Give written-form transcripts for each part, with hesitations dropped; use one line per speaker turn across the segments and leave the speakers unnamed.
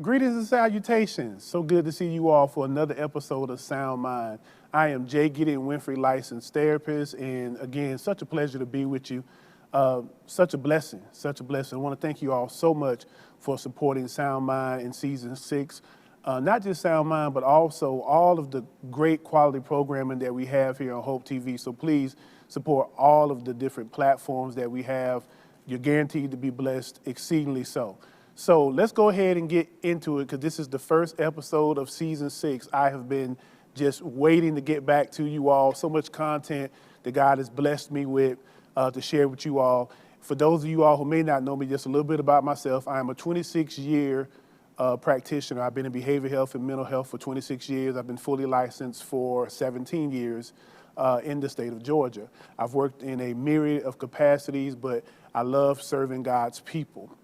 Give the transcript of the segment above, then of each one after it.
Greetings and salutations. So good to see you all for another episode of Sound Mind. I am Jay Gideon Winfrey, licensed therapist, and again, such a pleasure to be with you. Such a blessing, such a blessing. I want to thank you all so much for supporting Sound Mind in season 6. Not just Sound Mind, but also all of the great quality programming that we have here on Hope TV. So please support all of the different platforms that we have. You're guaranteed to be blessed, exceedingly so. So let's go ahead and get into it, because this is the first episode of season 6. I have been just waiting to get back to you all. So much content that God has blessed me with to share with you all. For those of you all who may not know me, just a little bit about myself. I am a 26-year practitioner. I've been in behavioral health and mental health for 26 years. I've been fully licensed for 17 years in the state of Georgia. I've worked in a myriad of capacities, but I love serving God's people.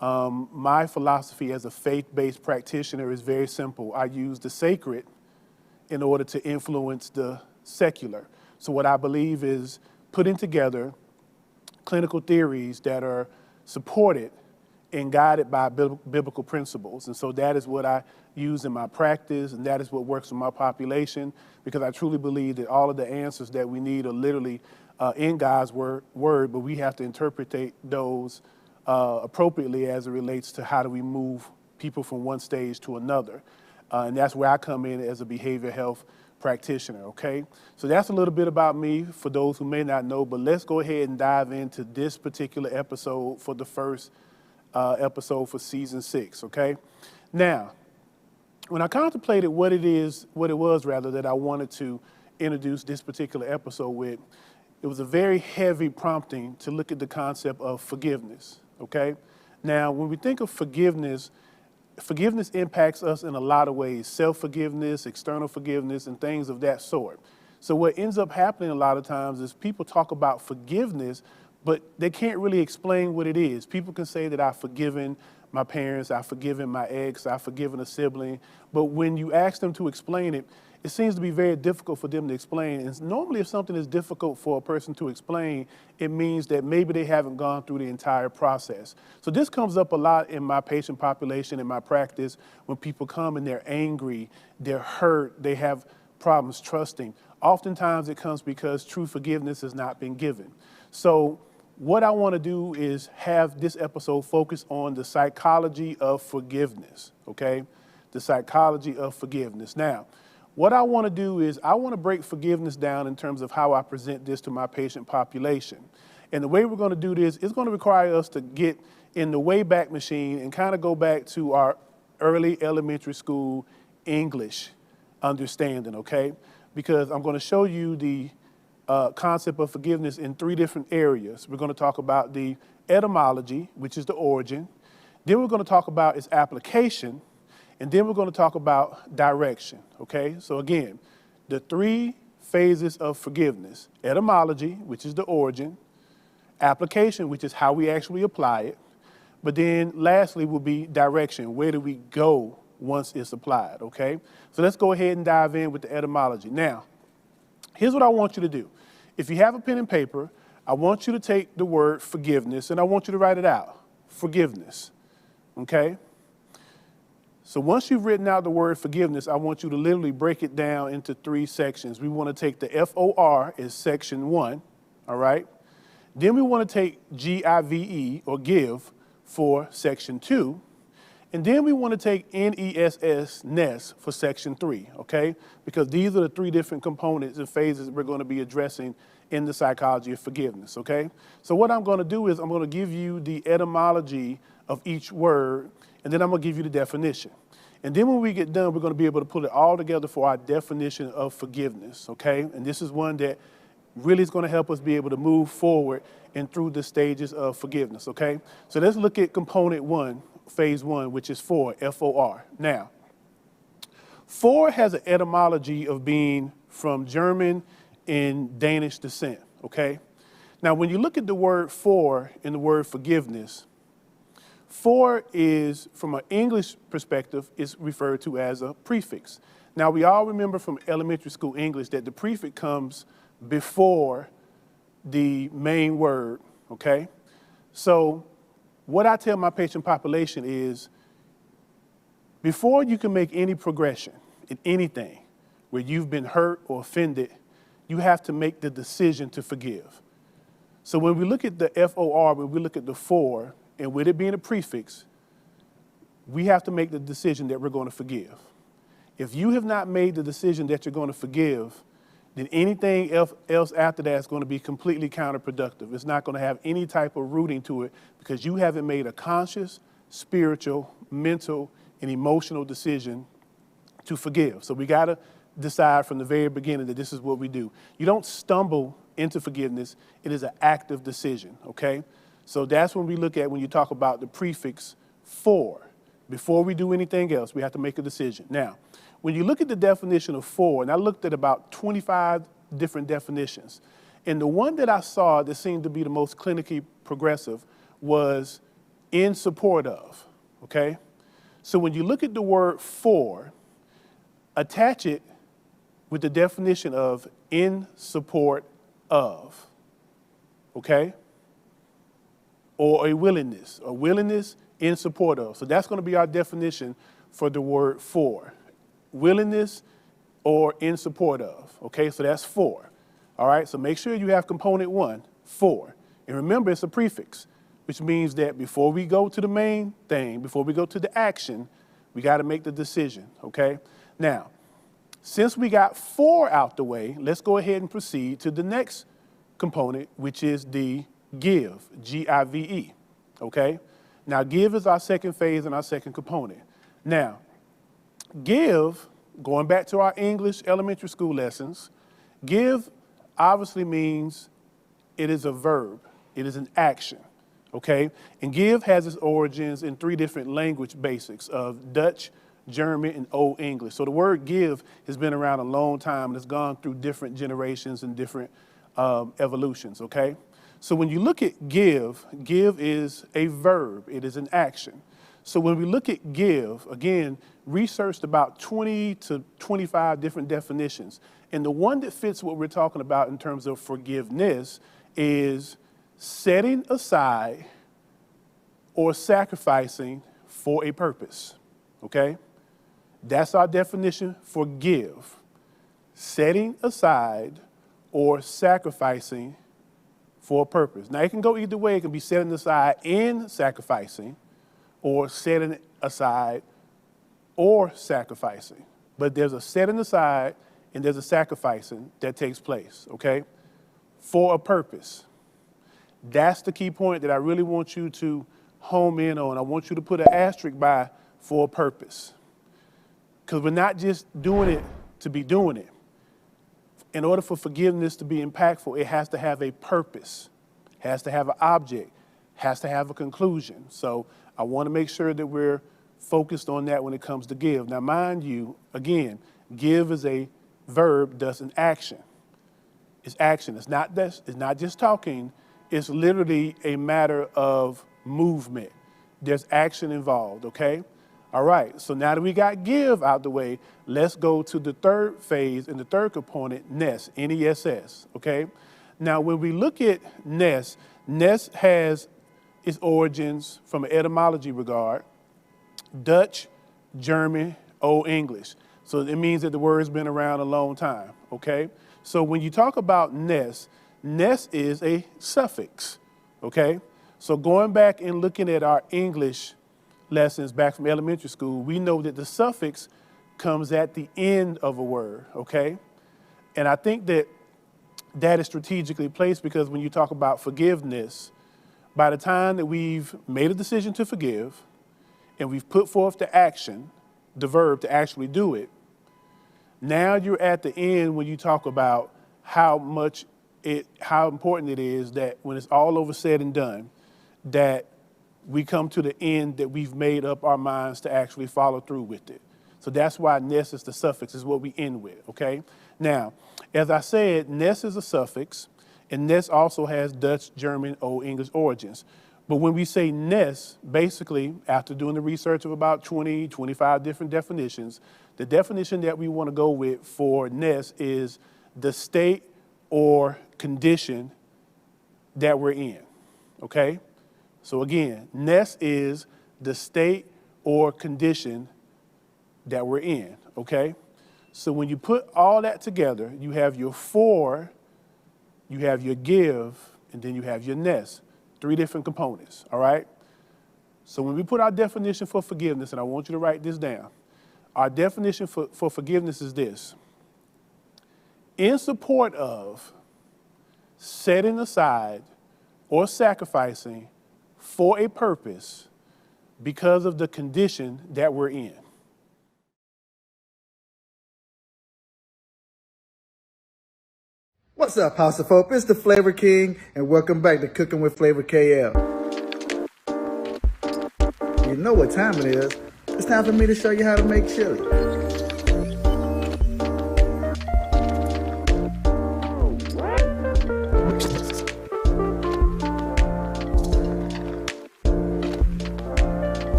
My philosophy as a faith-based practitioner is very simple. I use the sacred in order to influence the secular. So what I believe is putting together clinical theories that are supported and guided by biblical principles. And so that is what I use in my practice, and that is what works with my population, because I truly believe that all of the answers that we need are literally in God's word, but we have to interpret those appropriately as it relates to how do we move people from one stage to another. And that's where I come in as a behavioral health practitioner, okay? So that's a little bit about me for those who may not know, but let's go ahead and dive into this particular episode for the first episode for season 6, okay? Now, when I contemplated what it was that I wanted to introduce this particular episode with, it was a very heavy prompting to look at the concept of forgiveness, okay? Now, when we think of forgiveness, forgiveness impacts us in a lot of ways: self-forgiveness, external forgiveness, and things of that sort. So what ends up happening a lot of times is people talk about forgiveness, but they can't really explain what it is. People can say that I've forgiven my parents, I've forgiven my ex, I've forgiven a sibling, but when you ask them to explain it, it seems to be very difficult for them to explain. And normally if something is difficult for a person to explain, it means that maybe they haven't gone through the entire process. So this comes up a lot in my patient population, in my practice, when people come and they're angry, they're hurt, they have problems trusting. Oftentimes it comes because true forgiveness has not been given. So what I want to do is have this episode focus on the psychology of forgiveness, okay? The psychology of forgiveness. Now, what I want to do is I want to break forgiveness down in terms of how I present this to my patient population. And the way we're going to do this is going to require us to get in the Wayback Machine and kind of go back to our early elementary school English understanding, okay? Because I'm going to show you the concept of forgiveness in 3 different areas. We're going to talk about the etymology, which is the origin. Then we're going to talk about its application. And then we're going to talk about direction, okay? So again, the 3 phases of forgiveness: etymology, which is the origin; application, which is how we actually apply it; but then lastly will be direction. Where do we go once it's applied, okay? So let's go ahead and dive in with the etymology. Now, here's what I want you to do. If you have a pen and paper, I want you to take the word forgiveness and I want you to write it out. Forgiveness, okay? So once you've written out the word forgiveness, I want you to literally break it down into 3 sections. We want to take the F-O-R as section 1, all right? Then we want to take G-I-V-E, or give, for section 2. And then we want to take N-E-S-S, ness, for section 3, okay? Because these are the 3 different components and phases we're going to be addressing in the psychology of forgiveness, okay? So what I'm going to do is I'm going to give you the etymology of each word, and then I'm going to give you the definition. And then when we get done, we're going to be able to put it all together for our definition of forgiveness, okay? And this is one that really is going to help us be able to move forward and through the stages of forgiveness, okay? So let's look at component 1, phase 1, which is for, F-O-R. Now, for has an etymology of being from German and Danish descent, okay? Now, when you look at the word for in the word forgiveness, for is, from an English perspective, is referred to as a prefix. Now, we all remember from elementary school English that the prefix comes before the main word, okay? So what I tell my patient population is Before you can make any progression in anything where you've been hurt or offended, you have to make the decision to forgive. So when we look at the FOR, when we look at the for, and with it being a prefix, we have to make the decision that we're going to forgive. If you have not made the decision that you're going to forgive, then anything else after that is going to be completely counterproductive. It's not going to have any type of rooting to it because you haven't made a conscious, spiritual, mental, and emotional decision to forgive. So we got to decide from the very beginning that this is what we do. You don't stumble into forgiveness. It is an active decision, okay? So that's when we look at when you talk about the prefix for. Before we do anything else, we have to make a decision. Now, when you look at the definition of for, and I looked at about 25 different definitions, and the one that I saw that seemed to be the most clinically progressive was in support of, okay? So when you look at the word for, attach it with the definition of in support of, okay? Or a willingness in support of. So that's going to be our definition for the word for. Willingness or in support of, okay? So that's for, all right? So make sure you have component one, for. And remember, it's a prefix, which means that before we go to the main thing, before we go to the action, we got to make the decision, okay? Now, since we got for out the way, let's go ahead and proceed to the next component, which is the give, G-I-V-E, okay? Now, give is our second phase and our second component. Now, give, going back to our English elementary school lessons, give obviously means it is a verb. It is an action, okay? And give has its origins in three different language basics of Dutch, German, and Old English. So the word give has been around a long time and it's gone through different generations and different evolutions, okay? So when you look at give is a verb. It is an action. So when we look at give, again, researched about 20 to 25 different definitions. And the one that fits what we're talking about in terms of forgiveness is setting aside or sacrificing for a purpose, okay? That's our definition for give. Setting aside or sacrificing for a purpose. Now, it can go either way. It can be setting aside and sacrificing, or setting aside or sacrificing. But there's a setting aside and there's a sacrificing that takes place, okay? For a purpose. That's the key point that I really want you to home in on. I want you to put an asterisk by for a purpose. Because we're not just doing it to be doing it. In order for forgiveness to be impactful, it has to have a purpose, has to have an object, has to have a conclusion. So I want to make sure that we're focused on that when it comes to give. Now, mind you, again, give is a verb, thus an action. It's action. It's not just talking. It's literally a matter of movement. There's action involved, okay? All right, so now that we got give out the way, let's go to the third phase and the third component, ness, N-E-S-S, okay? Now, when we look at ness, ness has its origins from an etymology regard, Dutch, German, Old English. So it means that the word's been around a long time, okay? So when you talk about ness, ness is a suffix, okay? So going back and looking at our English lessons back from elementary school, we know that the suffix comes at the end of a word, okay? And I think that that is strategically placed because when you talk about forgiveness, by the time that we've made a decision to forgive and we've put forth the action, the verb to actually do it, now you're at the end when you talk about how important it is that when it's all over said and done, that we come to the end that we've made up our minds to actually follow through with it. So that's why ness is the suffix, is what we end with, okay? Now, as I said, ness is a suffix, and ness also has Dutch, German, Old English origins. But when we say ness, basically, after doing the research of about 20, 25 different definitions, the definition that we want to go with for ness is the state or condition that we're in, okay? So again, ness is the state or condition that we're in, okay? So when you put all that together, you have your for, you have your give, and then you have your ness. 3 different components, all right? So when we put our definition for forgiveness, and I want you to write this down, our definition for forgiveness is this: in support of setting aside or sacrificing for a purpose because of the condition that we're in.
What's up, House of Hope? It's the Flavor King, and welcome back to Cooking with Flavor KL. You know what time it is. It's time for me to show you how to make chili.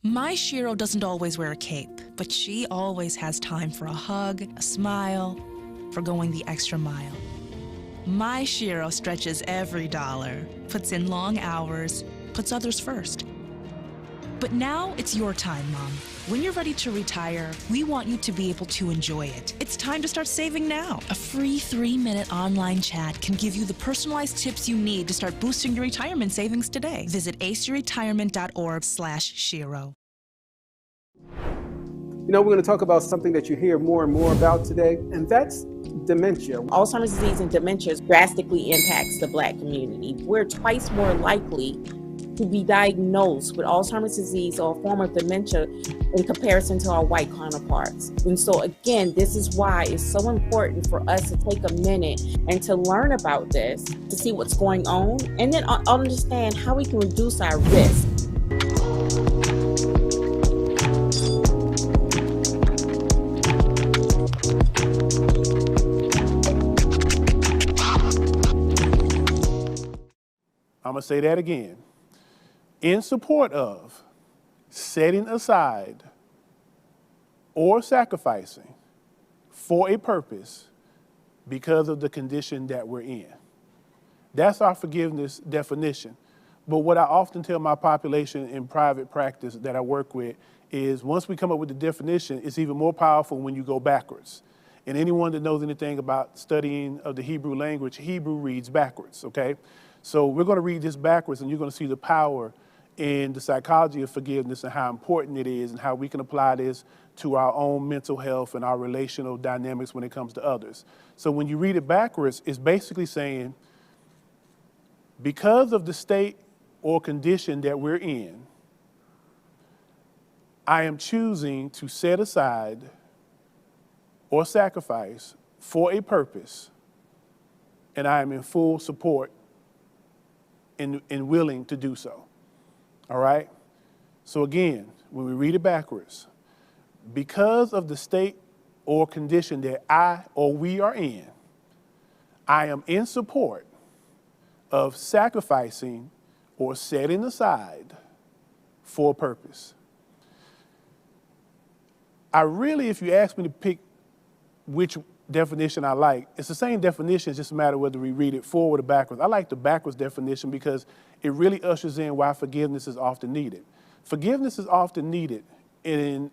My Shiro doesn't always wear a cape, but she always has time for a hug, a smile, for going the extra mile. My Shiro stretches every dollar, puts in long hours, puts others first. But now it's your time, Mom. When you're ready to retire, we want you to be able to enjoy it. It's time to start saving now. A free 3-minute online chat can give you the personalized tips you need to start boosting your retirement savings today. Visit aceyourretirement.org/Shiro.
You know, we're going to talk about something that you hear more and more about today, and that's dementia.
Alzheimer's disease and dementia drastically impacts the Black community. We're twice more likely to be diagnosed with Alzheimer's disease or a form of dementia in comparison to our white counterparts. And so again, this is why it's so important for us to take a minute and to learn about this, to see what's going on, and then understand how we can reduce our risk.
I'm going to say that again. In support of setting aside or sacrificing for a purpose because of the condition that we're in. That's our forgiveness definition. But what I often tell my population in private practice that I work with is once we come up with the definition, it's even more powerful when you go backwards. And anyone that knows anything about studying of the Hebrew language, Hebrew reads backwards, okay? So we're going to read this backwards, and you're going to see the power in the psychology of forgiveness and how important it is and how we can apply this to our own mental health and our relational dynamics when it comes to others. So when you read it backwards, it's basically saying, because of the state or condition that we're in, I am choosing to set aside or sacrifice for a purpose, and I am in full support and willing to do so. All right? So again, when we read it backwards, because of the state or condition that I or we are in, I am in support of sacrificing or setting aside for a purpose. I really, if you ask me to pick which definition I like, it's the same definition, it's just a matter of whether we read it forward or backwards. I like the backwards definition because it really ushers in why forgiveness is often needed. Forgiveness is often needed and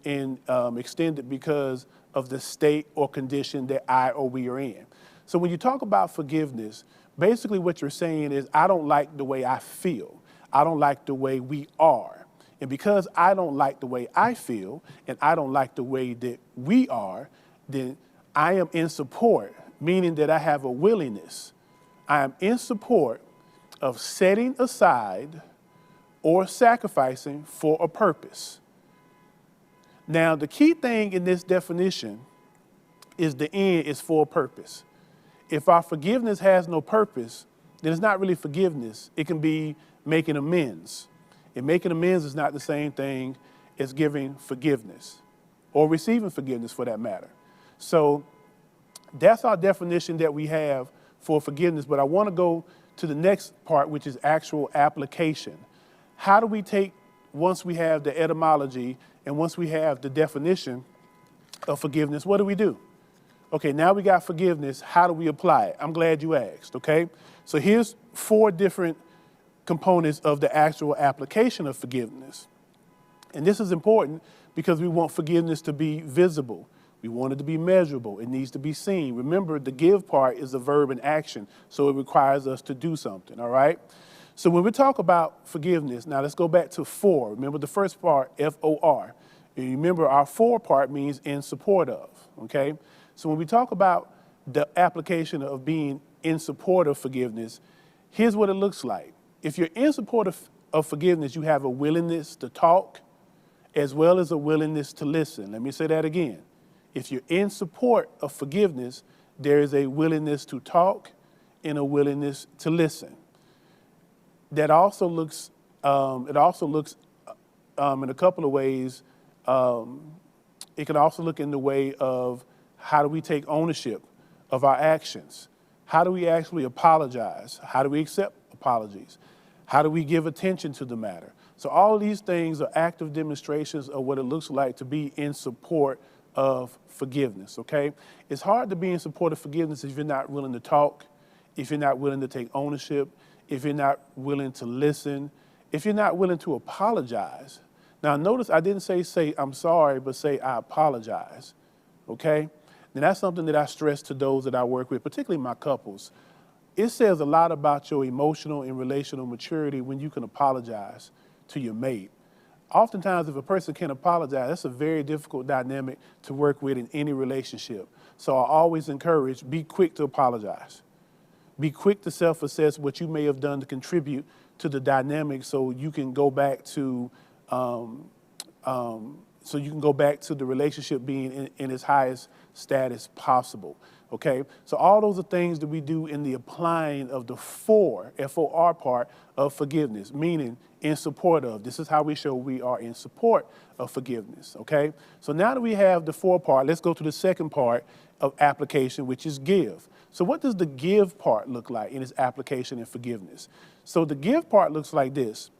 extended because of the state or condition that I or we are in. So when you talk about forgiveness, basically what you're saying is, I don't like the way I feel. I don't like the way we are. And because I don't like the way I feel and I don't like the way that we are, then I am in support, meaning that I have a willingness. I am in support of setting aside or sacrificing for a purpose. Now, the key thing in this definition is the end is for a purpose. If our forgiveness has no purpose, then it's not really forgiveness. It can be making amends. And making amends is not the same thing as giving forgiveness or receiving forgiveness for that matter. So that's our definition that we have for forgiveness. But I want to go to the next part, which is actual application. How do we take, once we have the etymology and once we have the definition of forgiveness, what do? Okay, now we got forgiveness. How do we apply it? I'm glad you asked, okay? So here's 4 different components of the actual application of forgiveness. And this is important because we want forgiveness to be visible. We want it to be measurable. It needs to be seen. Remember, the give part is a verb in action, so it requires us to do something, all right? So when we talk about forgiveness, now let's go back to for. Remember the first part, F-O-R. And remember, our for part means in support of, okay? So when we talk about the application of being in support of forgiveness, here's what it looks like. If you're in support of forgiveness, you have a willingness to talk as well as a willingness to listen. Let me say that again. If you're in support of forgiveness, there is a willingness to talk and a willingness to listen. That also looks, in a couple of ways. It can also look in the way of how do we take ownership of our actions? How do we actually apologize? How do we accept apologies? How do we give attention to the matter? So all of these things are active demonstrations of what it looks like to be in support of forgiveness, okay? It's hard to be in support of forgiveness if you're not willing to talk, if you're not willing to take ownership, if you're not willing to listen, if you're not willing to apologize. Now notice I didn't say I'm sorry, but say I apologize, okay? And that's something that I stress to those that I work with, particularly my couples. It says a lot about your emotional and relational maturity when you can apologize to your mate. Oftentimes, if a person can't apologize, that's a very difficult dynamic to work with in any relationship. So I always encourage, be quick to apologize. Be quick to self-assess what you may have done to contribute to the dynamic so you can go back to the relationship being in its highest status possible, okay? So all those are things that we do in the applying of the for, F-O-R part of forgiveness, meaning in support of. This is how we show we are in support of forgiveness, okay? So now that we have the for part, let's go to the second part of application, which is give. So what does the give part look like in its application and forgiveness? So the give part looks like this.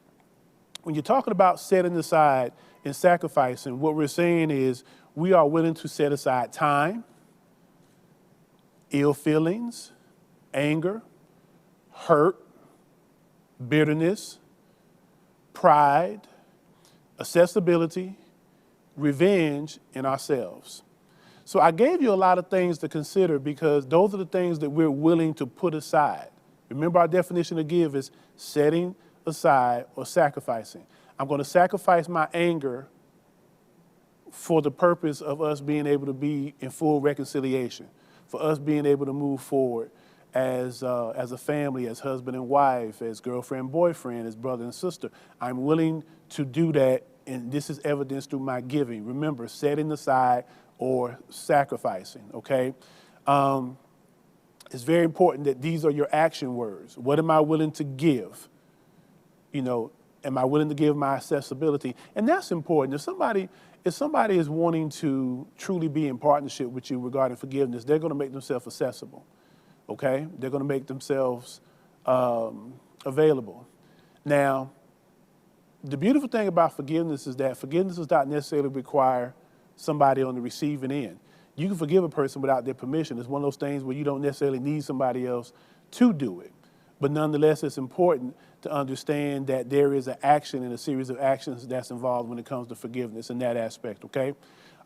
When you're talking about setting aside and sacrificing, what we're saying is we are willing to set aside time, ill feelings, anger, hurt, bitterness, pride, accessibility, revenge in ourselves. So I gave you a lot of things to consider because those are the things that we're willing to put aside. Remember, our definition of give is setting aside or sacrificing. I'm going to sacrifice my anger for the purpose of us being able to be in full reconciliation, for us being able to move forward as a family, as husband and wife, as girlfriend, boyfriend, as brother and sister. I'm willing to do that, and this is evidenced through my giving. Remember, setting aside or sacrificing, okay? It's very important that these are your action words. What am I willing to give? You know, am I willing to give my accessibility? And that's important. If somebody is wanting to truly be in partnership with you regarding forgiveness, they're going to make themselves accessible, okay? They're going to make themselves available. Now, the beautiful thing about forgiveness is that forgiveness does not necessarily require somebody on the receiving end. You can forgive a person without their permission. It's one of those things where you don't necessarily need somebody else to do it. But nonetheless, it's important to understand that there is an action and a series of actions that's involved when it comes to forgiveness in that aspect, okay?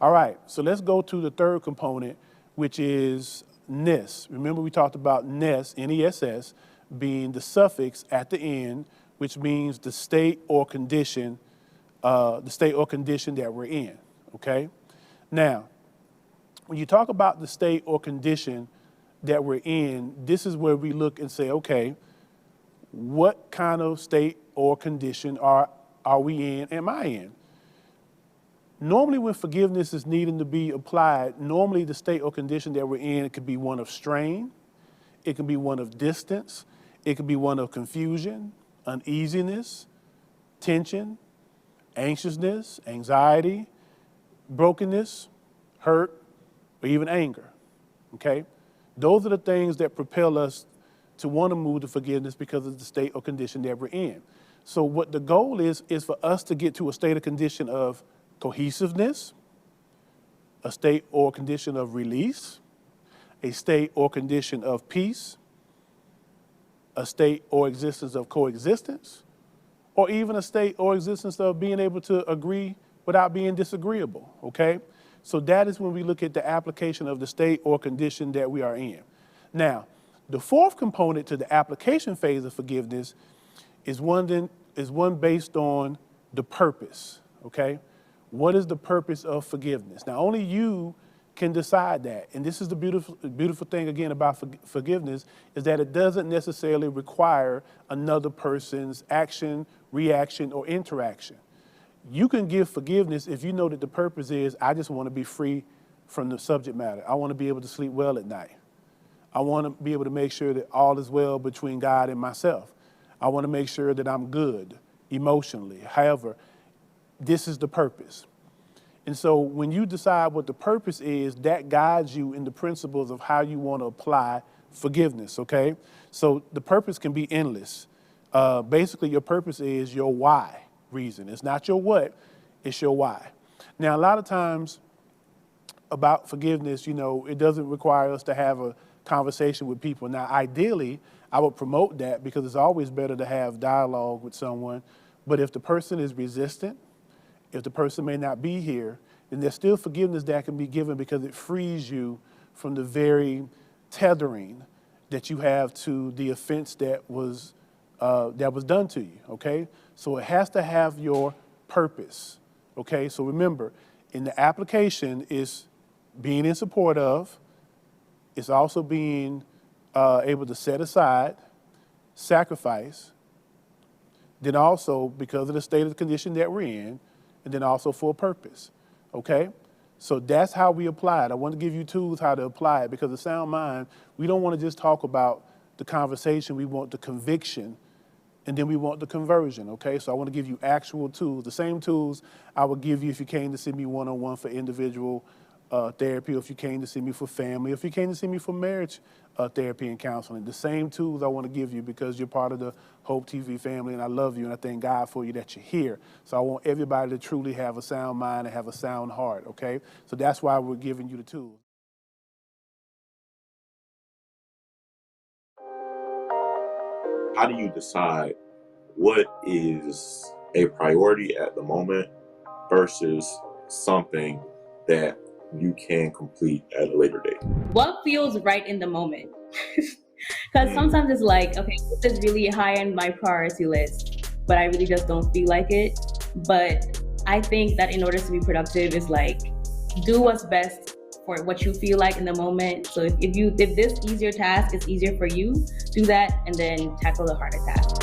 All right, so let's go to the third component, which is ness. Remember we talked about ness, N-E-S-S, being the suffix at the end, which means the state or condition that we're in, okay? Now, when you talk about the state or condition that we're in, this is where we look and say, okay, what kind of state or condition are we in, am I in? Normally when forgiveness is needing to be applied, normally the state or condition that we're in, it could be one of strain, it can be one of distance, it could be one of confusion, uneasiness, tension, anxiousness, anxiety, brokenness, hurt, or even anger, okay? Those are the things that propel us to want to move to forgiveness because of the state or condition that we're in. So what the goal is for us to get to a state or condition of cohesiveness, a state or condition of release, a state or condition of peace, a state or existence of coexistence, or even a state or existence of being able to agree without being disagreeable, okay? So that is when we look at the application of the state or condition that we are in. Now, the fourth component to the application phase of forgiveness is one based on the purpose, okay? What is the purpose of forgiveness? Now, only you can decide that. And this is the beautiful thing, again, about forgiveness, is that it doesn't necessarily require another person's action, reaction, or interaction. You can give forgiveness if you know that the purpose is, I just want to be free from the subject matter. I want to be able to sleep well at night. I want to be able to make sure that all is well between God and myself. I want to make sure that I'm good emotionally. However, this is the purpose. And so when you decide what the purpose is, that guides you in the principles of how you want to apply forgiveness, okay? So the purpose can be endless. Basically, your purpose is your why reason. It's not your what, it's your why. Now, a lot of times about forgiveness, you know, it doesn't require us to have a conversation with people. Now, ideally, I would promote that because it's always better to have dialogue with someone. But if the person is resistant, if the person may not be here, then there's still forgiveness that can be given because it frees you from the very tethering that you have to the offense that was done to you, okay? So it has to have your purpose, okay? So remember, in the application is being in support of, it's also being able to set aside, sacrifice, then also because of the state of the condition that we're in, and then also for a purpose, okay? So that's how we apply it. I want to give you tools how to apply it because the sound mind, we don't want to just talk about the conversation, we want the conviction, and then we want the conversion, okay? So I want to give you actual tools, the same tools I would give you if you came to see me one-on-one for individual therapy, or if you came to see me for family, if you came to see me for marriage therapy and counseling. The same tools I want to give you because you're part of the Hope TV family, and I love you, and I thank God for you that you're here. So I want everybody to truly have a sound mind and have a sound heart, okay? So that's why we're giving you the tools.
How do you decide what is a priority at the moment versus something that you can complete at a later date?
What feels right in the moment? Because sometimes it's like, okay, this is really high on my priority list, but I really just don't feel like it. But I think that in order to be productive is like, do what's best for what you feel like in the moment. So if this easier task is easier for you, do that and then tackle the harder task.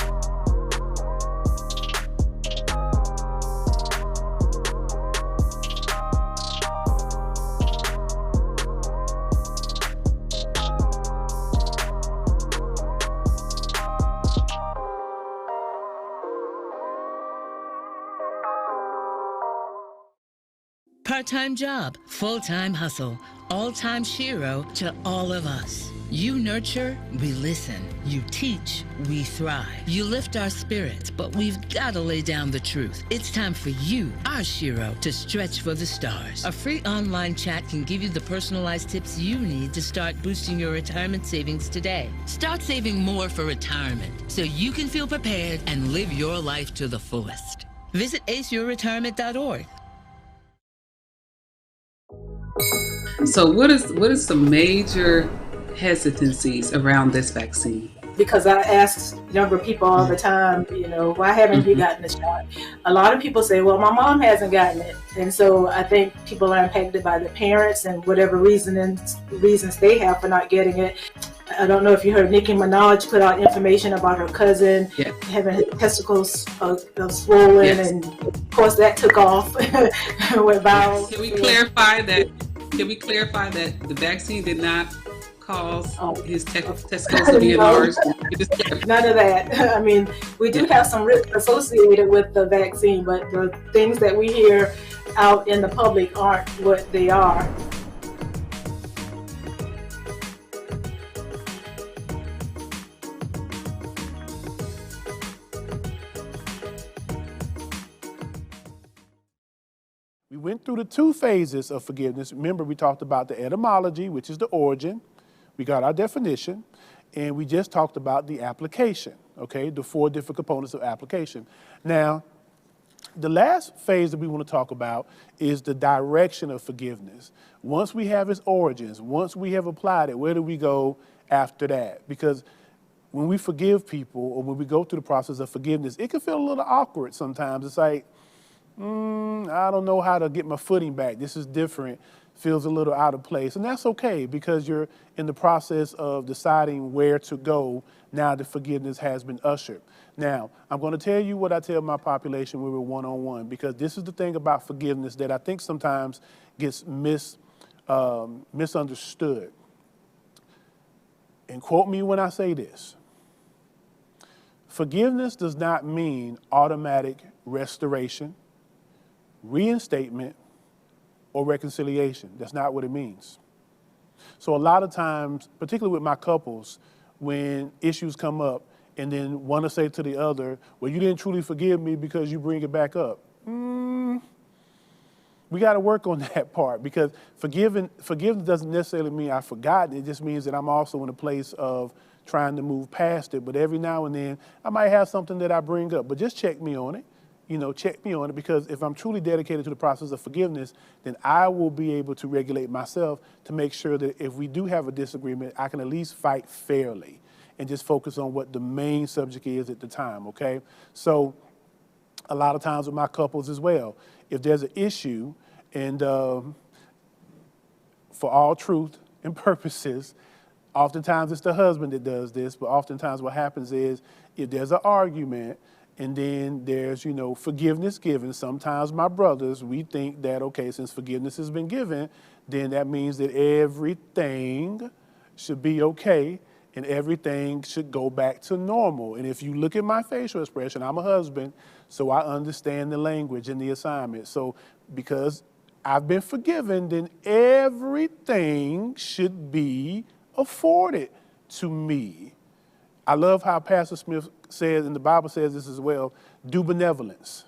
Part-time job, full-time hustle, all-time Shiro to all of us. You nurture, we listen. You teach, we thrive. You lift our spirits, but we've got to lay down the truth. It's time for you, our Shiro, to stretch for the stars. A free online chat can give you the personalized tips you need to start boosting your retirement savings today. Start saving more for retirement so you can feel prepared and live your life to the fullest. Visit aceyourretirement.org.
So what is some major hesitancies around this vaccine?
Because I ask younger people all the time, you know, why haven't you gotten the shot? A lot of people say, well, my mom hasn't gotten it. And so I think people are impacted by the parents and whatever reasons they have for not getting it. I don't know if you heard Nicki Minaj put out information about her cousin having his testicles swollen, and of course that took off. Went viral.
Can we clarify that the vaccine did not cause his testicles to be enlarged?
None of that. I mean, we do have some risk associated with the vaccine, but the things that we hear out in the public aren't what they are.
We went through the 2 phases of forgiveness. Remember, we talked about the etymology, which is the origin. We got our definition, and we just talked about the application, okay? The 4 different components of application. Now, the last phase that we want to talk about is the direction of forgiveness. Once we have its origins, once we have applied it, where do we go after that? Because when we forgive people or when we go through the process of forgiveness, it can feel a little awkward sometimes. It's like, I don't know how to get my footing back. This is different, feels a little out of place. And that's okay because you're in the process of deciding where to go now that forgiveness has been ushered. Now, I'm going to tell you what I tell my population when we're one-on-one, because this is the thing about forgiveness that I think sometimes gets misunderstood. And quote me when I say this. Forgiveness does not mean automatic restoration, reinstatement, or reconciliation. That's not what it means. So a lot of times, particularly with my couples, when issues come up and then one to say to the other, well, you didn't truly forgive me because you bring it back up. We got to work on that part, because forgiveness doesn't necessarily mean I've forgotten. It just means that I'm also in a place of trying to move past it. But every now and then, I might have something that I bring up. But just check me on it. Check me on it, because if I'm truly dedicated to the process of forgiveness, then I will be able to regulate myself to make sure that if we do have a disagreement, I can at least fight fairly and just focus on what the main subject is at the time, okay? So a lot of times with my couples as well, if there's an issue, and for all truth and purposes, oftentimes it's the husband that does this, but oftentimes what happens is if there's an argument and then there's, forgiveness given, sometimes my brothers, we think that, okay, since forgiveness has been given, then that means that everything should be okay and everything should go back to normal. And if you look at my facial expression, I'm a husband, so I understand the language and the assignment. So because I've been forgiven, then everything should be afforded to me. I love how Pastor Smith says, and the Bible says this as well, do benevolence.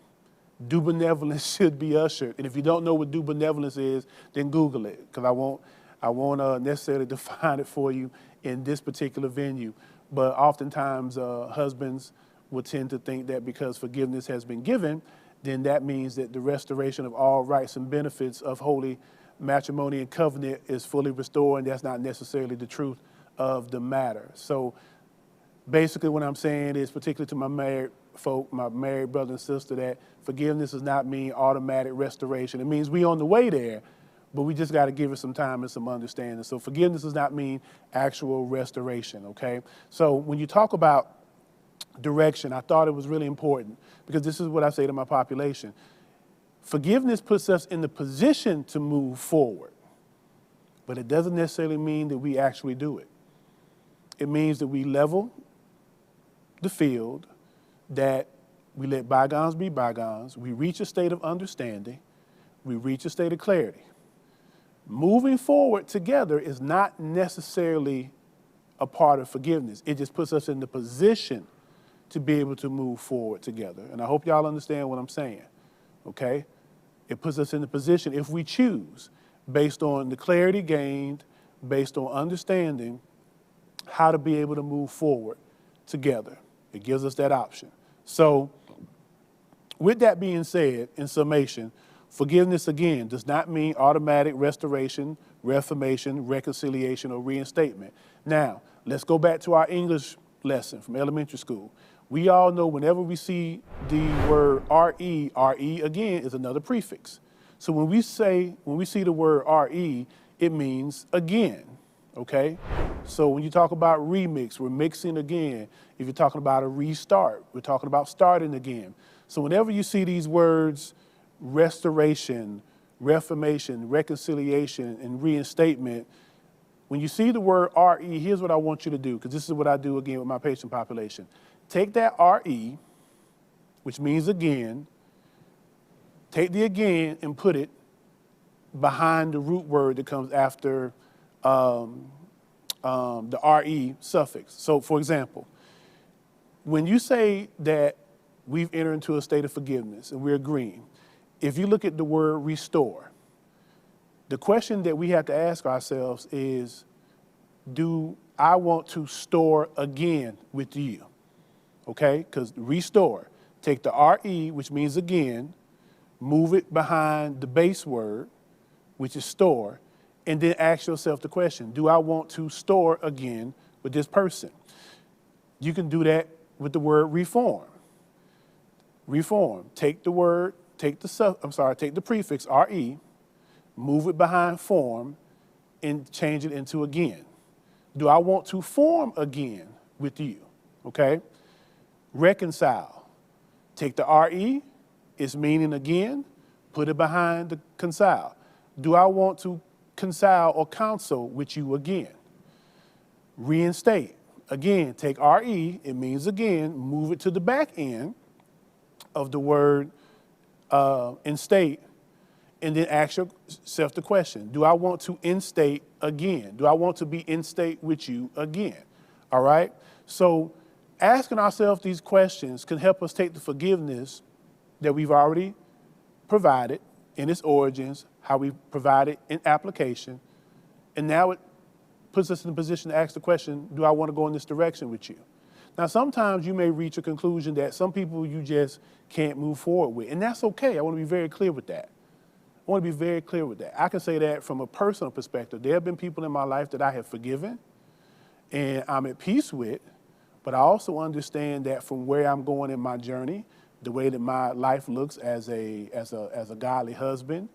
Do benevolence should be ushered. And if you don't know what do benevolence is, then Google it, because I won't necessarily define it for you in this particular venue. But oftentimes husbands will tend to think that because forgiveness has been given, then that means that the restoration of all rights and benefits of holy matrimony and covenant is fully restored, and that's not necessarily the truth of the matter. So basically what I'm saying is, particularly to my married folk, my married brother and sister, that forgiveness does not mean automatic restoration. It means we on the way there, but we just got to give it some time and some understanding. So forgiveness does not mean actual restoration, okay? So when you talk about direction, I thought it was really important, because this is what I say to my population. Forgiveness puts us in the position to move forward, but it doesn't necessarily mean that we actually do it. It means that we level the field, that we let bygones be bygones, we reach a state of understanding, we reach a state of clarity. Moving forward together is not necessarily a part of forgiveness. It just puts us in the position to be able to move forward together. And I hope y'all understand what I'm saying, okay? It puts us in the position, if we choose, based on the clarity gained, based on understanding how to be able to move forward together. It gives us that option. So with that being said, in summation, forgiveness, again, does not mean automatic restoration, reformation, reconciliation, or reinstatement. Now, let's go back to our English lesson from elementary school. We all know whenever we see the word RE, RE again is another prefix. So when we see the word RE, it means again, okay? So when you talk about remix, we're mixing again. If you're talking about a restart, we're talking about starting again. So whenever you see these words, restoration, reformation, reconciliation, and reinstatement, when you see the word RE, here's what I want you to do, because this is what I do again with my patient population. Take that RE, which means again, take the again and put it behind the root word that comes after the RE suffix. So for example, when you say that we've entered into a state of forgiveness and we're agreeing, if you look at the word restore, the question that we have to ask ourselves is, do I want to store again with you? Okay, because restore, take the R-E, which means again, move it behind the base word, which is store, and then ask yourself the question, do I want to store again with this person? You can do that with the word reform. Reform, take the prefix RE, move it behind form, and change it into again. Do I want to form again with you? Okay? Reconcile, take the RE, its meaning again, put it behind the consile. Do I want to consile or counsel with you again? Reinstate, again, take RE, it means again, move it to the back end of the word instate, and then ask yourself the question, do I want to instate again? Do I want to be in state with you again? All right? So asking ourselves these questions can help us take the forgiveness that we've already provided in its origins, how we provide it in application, and now it puts us in a position to ask the question, do I want to go in this direction with you? Now, sometimes you may reach a conclusion that some people you just can't move forward with, and that's okay. I want to be very clear with that. I want to be very clear with that. I can say that from a personal perspective. There have been people in my life that I have forgiven and I'm at peace with, but I also understand that from where I'm going in my journey, the way that my life looks as a godly husband,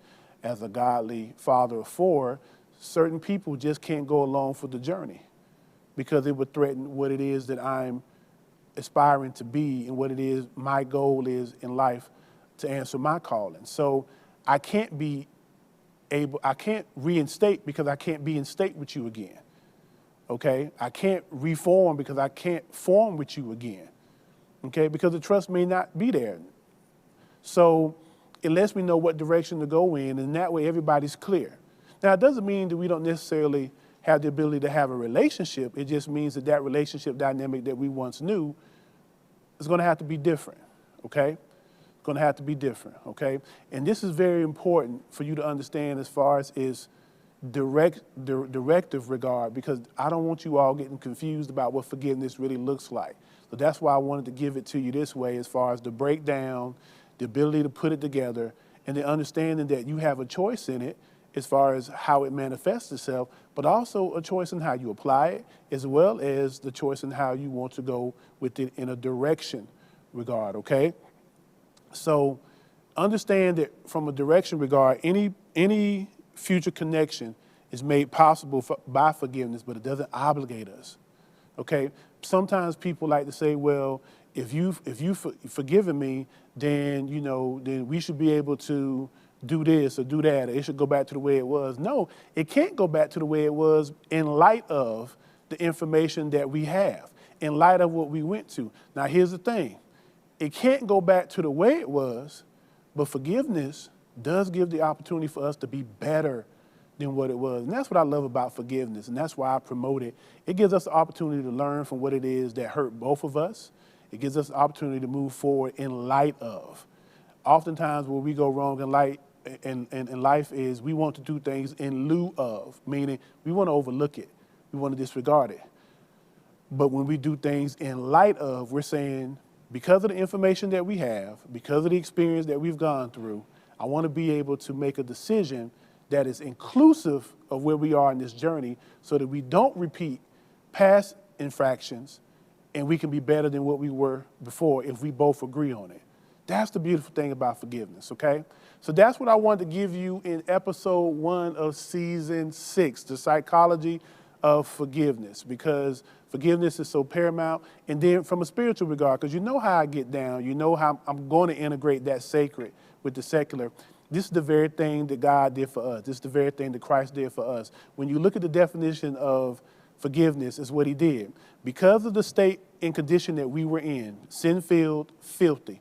as a godly father of four, certain people just can't go along for the journey because it would threaten what it is that I'm aspiring to be and what it is my goal is in life to answer my calling. So I can't reinstate because I can't be in state with you again. Okay? I can't reform because I can't form with you again. Okay? Because the trust may not be there. So it lets me know what direction to go in, and that way everybody's clear. Now, it doesn't mean that we don't necessarily have the ability to have a relationship. It just means that that relationship dynamic that we once knew is going to have to be different. Okay? Going to have to be different, okay? And this is very important for you to understand as far as is directive regard, because I don't want you all getting confused about what forgiveness really looks like. So that's why I wanted to give it to you this way as far as the breakdown, the ability to put it together, and the understanding that you have a choice in it as far as how it manifests itself, but also a choice in how you apply it, as well as the choice in how you want to go with it in a direction regard, okay? So understand that from a direction regard, any future connection is made possible by forgiveness, but it doesn't obligate us, okay? Sometimes people like to say, well, if you've forgiven me, then, then we should be able to do this or do that, or it should go back to the way it was. No, it can't go back to the way it was in light of the information that we have, in light of what we went to. Now, here's the thing. It can't go back to the way it was, but forgiveness does give the opportunity for us to be better than what it was. And that's what I love about forgiveness, and that's why I promote it. It gives us the opportunity to learn from what it is that hurt both of us. It gives us the opportunity to move forward in light of. Oftentimes where we go wrong in life is we want to do things in lieu of, meaning we want to overlook it. We want to disregard it. But when we do things in light of, we're saying, because of the information that we have, because of the experience that we've gone through, I want to be able to make a decision that is inclusive of where we are in this journey so that we don't repeat past infractions and we can be better than what we were before if we both agree on it. That's the beautiful thing about forgiveness, okay? So that's what I wanted to give you in episode 1 of season 6, the psychology of forgiveness, because forgiveness is so paramount. And then from a spiritual regard, because you know how I get down, you know how I'm going to integrate that sacred with the secular. This is the very thing that God did for us. This is the very thing that Christ did for us. When you look at the definition of forgiveness, is what he did. Because of the state and condition that we were in, sin-filled, filthy,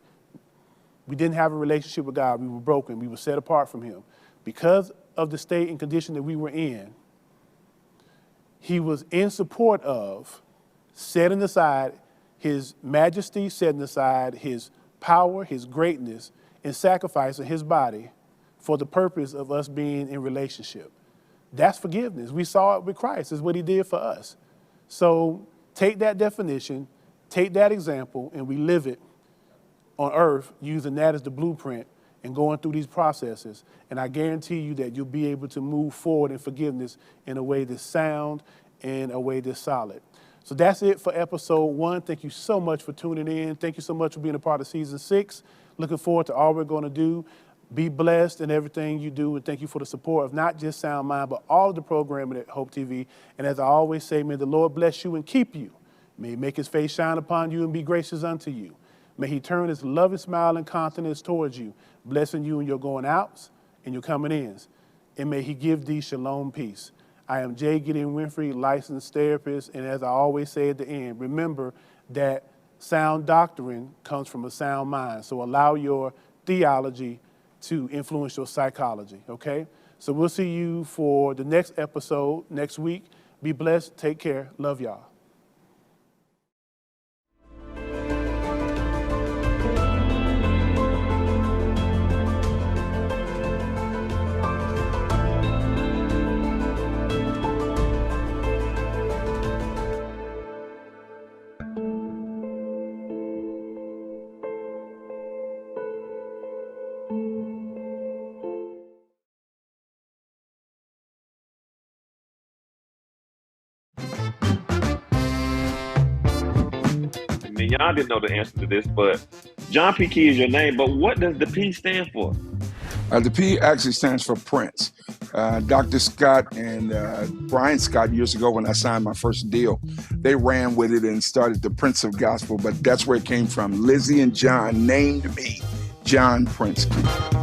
we didn't have a relationship with God. We were broken. We were set apart from him. Because of the state and condition that we were in, he was in support of setting aside his majesty, setting aside his power, his greatness, and sacrificing his body for the purpose of us being in relationship. That's forgiveness. We saw it with Christ. It's what he did for us. So take that definition, take that example, and we live it on earth using that as the blueprint and going through these processes. And I guarantee you that you'll be able to move forward in forgiveness in a way that's sound and a way that's solid. So that's it for episode 1. Thank you so much for tuning in. Thank you so much for being a part of season 6. Looking forward to all we're going to do. Be blessed in everything you do, and thank you for the support of not just Sound Mind, but all of the programming at Hope TV. And as I always say, may the Lord bless you and keep you. May he make his face shine upon you and be gracious unto you. May he turn his loving smile and countenance towards you, blessing you in your going outs and your coming ins. And may he give thee shalom peace. I am J. Gideon Winfrey, licensed therapist, and as I always say at the end, remember that sound doctrine comes from a sound mind. So allow your theology to influence your psychology, okay? So we'll see you for the next episode next week. Be blessed, take care, love y'all.
Y'all didn't know the answer to this, but John P. Key is your name, but what does the P stand for?
The P actually stands for Prince. Dr. Scott and Brian Scott, years ago when I signed my first deal, they ran with it and started the Prince of Gospel, but that's where it came from. Lizzie and John named me John Prince Key.